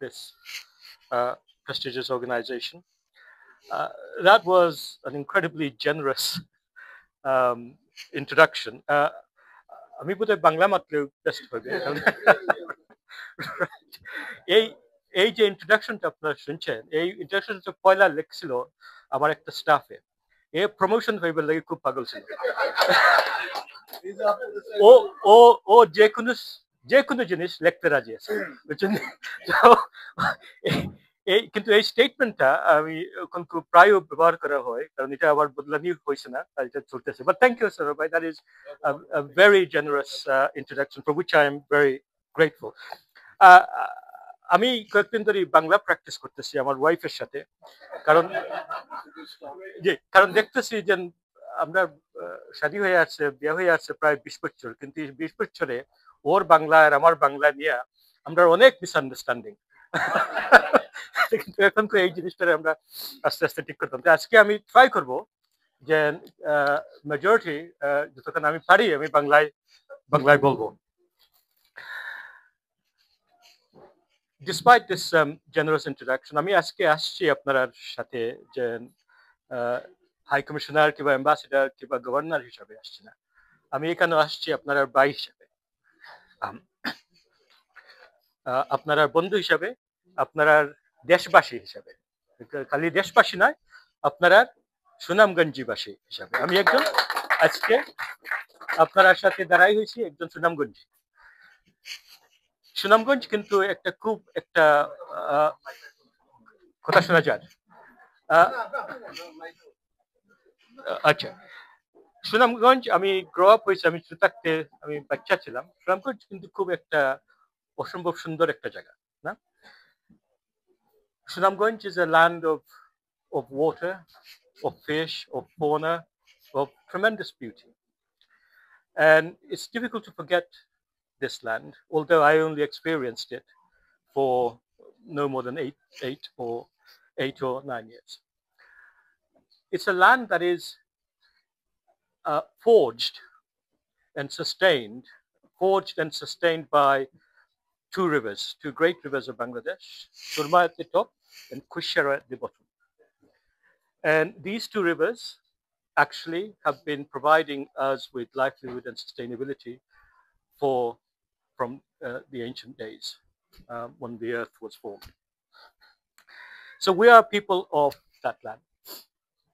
this prestigious organization. That was an incredibly generous introduction. আমি বোধহয় বাংলা মাত্র বেস্ট হবে এই এই যে ইন্ট্রোডাকশনটা আপনারা শুনছেন, এই ইন্ট্রোডাকশনটা পয়লা লেখছিল আমার একটা স্টাফে। এ প্রমোশন হইবার লাগে খুব পাগল ছিল। ও ও ও যে কোনো জিনিস লিখতে রাজি আছে, বুঝছেন? এই কিন্তু এই স্টেটমেন্টটা আমি খুব প্রায় ব্যবহার করা হয়, কারণ এটা আবার বদলানি হয়েছে না, তাই এটা চলতেছে। বাট থ্যাংক ইউ স্যার ভাই, that is a very generous introduction for which I am very grateful. আমি কয়েকদিন ধরে বাংলা প্র্যাকটিস করতেছি আমার ওয়াইফের সাথে, কারণ দেখতেছি যে আমরা শাদী হয়ে আসছে, বিয়ে হয়ে আসছে প্রায় 20 বছর, কিন্তু 20 বছরে ওর বাংলা আর আমার বাংলা নিয়ে আমরা অনেক মিসআন্ডারস্ট্যান্ডিং। কিন্তু এখন তো এই জিনিসটা আমরা আস্তে আস্তে ঠিক করতাম। আজকে আমি ট্রাই করব যে মেজরিটি যতক্ষণ আমি পারি আমি বাংলায় বলবো। Despite this generous introduction, আমি আজকে আসছি আপনার সাথে যে হাই কমিশনার কিংবা অ্যাম্বাসেডার কিংবা গভর্নর হিসাবে আসছি না, আমি এখানে আসছি আপনার ভাই হিসাবে, আপনার বন্ধু হিসাবে, আপনার দেশবাসী হিসাবে। খালি দেশবাসী নয়, আপনারা সুনামগঞ্জবাসী হিসাবে আমি একজন আজকে আপনার সাথে দাঁড়াই হয়েছি একজন সুনামগঞ্জি। সুনামগঞ্জ কিন্তু একটা খুব একটা কথা শোনা যায়। আচ্ছা, সুনামগঞ্জ আমি গ্রো আপ হয়েছি, আমি থাকতে আমি বাচ্চা ছিলাম। সুনামগঞ্জ কিন্তু খুব একটা অসম্ভব সুন্দর একটা জায়গা না? Sunamganj is a land of water, of fish, of fauna, of tremendous beauty. And it's difficult to forget this land, although I only experienced it for no more than eight or 9 years. It's a land that is forged and sustained by two rivers, two great rivers of Bangladesh, Surma at the top and Kushara at the bottom. And these two rivers actually have been providing us with livelihood and sustainability from the ancient days when the earth was formed. So we are people of that land.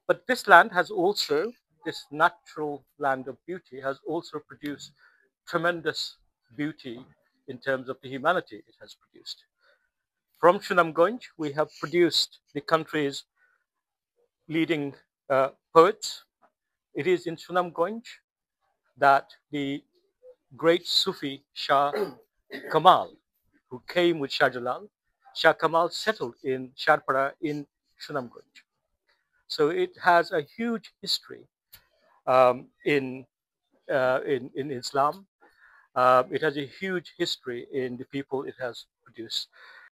But this land has also, this natural land of beauty has also produced tremendous beauty in terms of the humanity it has produced. From Sunamganj, we have produced the country's leading poets. It is in Sunamganj that the great Sufi Shah Kamal, who came with Shah Jalal, Shah Kamal settled in Sharpara in Sunamganj. So it has a huge history in Islam. It has a huge history in the people it has produced.